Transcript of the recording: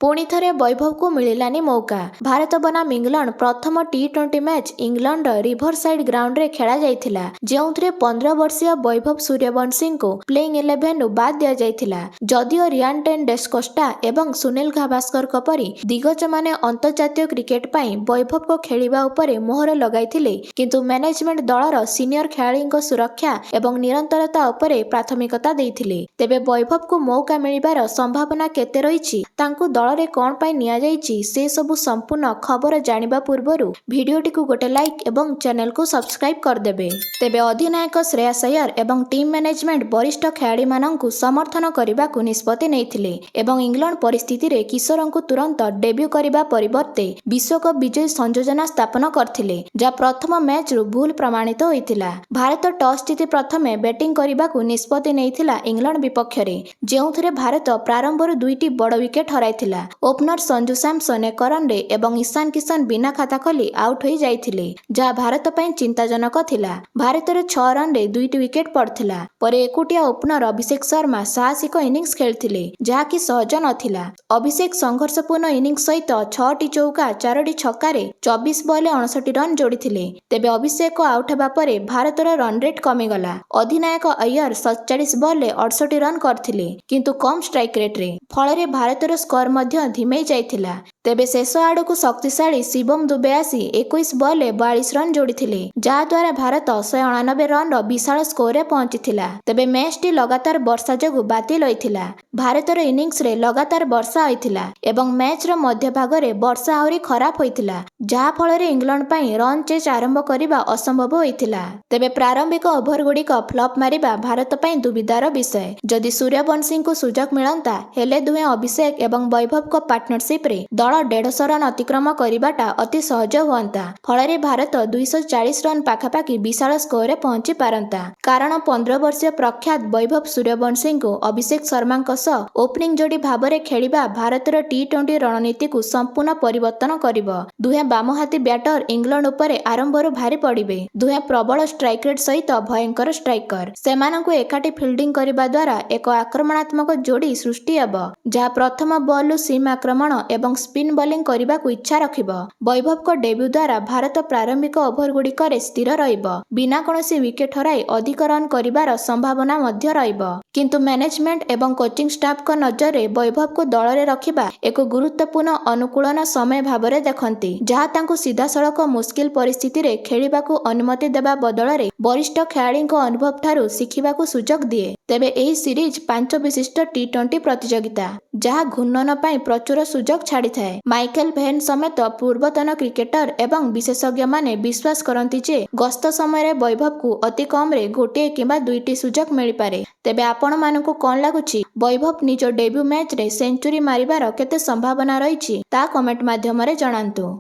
पुणी थरे वैभव को मिलानी मौका। भारत बनाम इंग्लैंड प्रथम टी20 match England Riverside ground रे खेला जाइथिला, जेउथरे 15 वर्षीय वैभव सूर्यवंशी को प्लेइंग 11 बाद दिया जाइथिला। जदियो रियान टेन डेस्कोस्टा एवं सुनील गाभास्कर परी दिग्गज माने अंतर्जातीय क्रिकेट पाई वैभव को खेलिबा उपरे मोहर लगाइथिले, किंतु मैनेजमेंट दलर सीनियर खेलाड़ी सुरक्षा एवं निरंतरता उपरे प्राथमिकता देइथिले। तेबे वैभव को मौका मिलिबार संभावना केते रहिछि, तांकु दल रे कोन पाई निया जाइछि से सबु संपूर्ण खबर जानिबा पूर्वरु भिडियोटी को गोटे लाइक एवं चैनल को सब्सक्राइब कर देबे। तेबे अधिनायक श्रेयस अय्यर एवं टीम मैनेजमेंट वरिष्ठ खेलाड़ी माननकु समर्थन करबा को निष्पत्ति नेइथिले एवं इंग्लैंड परिस्थिति रे किशोरंकु तुरंत डेब्यू करबा परिवर्ते विश्वकप विजय संयोजन स्थापन करथिले, जा प्रथम मैच रु भूल प्रमाणित होइतिला। भारत टॉस जीति प्रथमे बैटिंग करबा को निष्पत्ति नेइथिला इंग्लैंड विपक्ष रे, जेउथरे भारत प्रारंभ रु दुईटी बड़ विकेट हराइथिला। ओपनर संजू सैमसन 1 रन रे एवं ईशान किशन बिना खाता खोली आउट हो जाइथिले, जहा भारत पई चिंताजनक थिला। भारतर 6 रन रे 2टी विकेट पड़थिला। परे एकुटिया ओपनर अभिषेक शर्मा साहसिक इनिंग्स खेलथिले, जहा कि सहज नथिला। अभिषेक संघर्षपूर्ण इनिंग्स सहित 6टी चौका 4टी छक्का रे 24 बॉल 59 रन जोड़िथिले। तेबे अभिषेक को आउट हेबा परे भारतर रन रेट कमी गला। अधिनायक अय्यर 47 बॉल 68 रन करथिले, किंतु कम स्ट्राइक रेट रे, फଳରେ भारतर स्कोर धीमे जाइथिला। तेबे शेष आड़ को शक्तिशाली शिवम दुबे आसी 21 बॉल 42 रन जोड़िथिले, जहा द्वारा भारत 199 रन विशाल स्कोर रे पहुंचीथिला। तेबे मैच टी लगातार वर्षा जगु बातिल होइथिला। भारतर इनिंग्स रे लगातार वर्षा होइथिला एवं मैच रो मध्य भाग रे वर्षा आउरी खराब होइथिला, जहा फଳରେ इंग्लैंड पई रन चेज आरंभ करिबा असंभव होइथिला। तेबे प्रारंभिक ओभर गुड़िक फ्लॉप मारिबा भारत पई दुविधार विषय। जदि सूर्यवंशी को सुजोग मिलंता, हेले दुहे अभिषेक एवं वैभव को पार्टनरशिप रे दल 150 रन अतिक्रम करिबाटा अति सहज हुअंता, फଳରେ भारत 240 रन पाखापाखि विशाल स्कोर रे पहुंची पारंता। कारण 15 वर्षीय प्रख्यात वैभव सूर्यवंशी को अभिषेक शर्मा सह ओपनिंग जोड़ी भाबरे खेलिबा भारतर टी20 रणनीति को संपूर्ण परिवर्तन करिबो। दुहे बामहाती बैटर इंग्लैंड उपरे आरंभरु भारी पड़िबे। दुहे प्रबल स्ट्राइक रेट सहित भयंकर स्ट्राइकर, सेमानंकु एकाठी फील्डिंग करिबा द्वारा एक आक्रमणात्मक जोड़ी सृष्टि हेबो, जहा प्रथम बॉल सीम आक्रमण एवं स्पिन बॉलिंग करबा को इच्छा रखिबो। वैभव को डेब्यू द्वारा भारत प्रारंभिक ओभर गुड़िकरे स्थिर रहिबो, बिना कोनोसी विकेट हराई अधिक रन करिबार संभावना मध्य रहिबो। किंतु मैनेजमेंट एवं कोचिंग स्टाफ को नजर रे वैभव को दल रे रखिबा एक गुरुत्वपूर्ण अनुकूलन समय भाबरे देखंती, जहा तांको सीधा सड़क मुश्किल परिस्थिति रे खेलिबा को अनुमति देबा बदल रे वरिष्ठ खेलाड़ी को अनुभव ठारू शिखिबा को सुजोग दिए। तेबे एही सीरीज 5 विशिष्ट टी20 प्रतियोगिता, जहा घूर्णन पाई प्रचुर सुजोग छाड़ी थाए। माइकल भेन समेत पूर्वतन क्रिकेटर एवं विशेषज्ञ माने विश्वास करती जे गस्त समय वैभव को अति कम रे गोटे किंबा 2टी सुजोग मिल पारे। तेबे आपण मानकु कोन लागुछि, वैभव निज डेब्यू मैच रे सेंचुरी मारिबार केते संभावना रहिछि, ता कमेंट माध्यम रे जणांतु।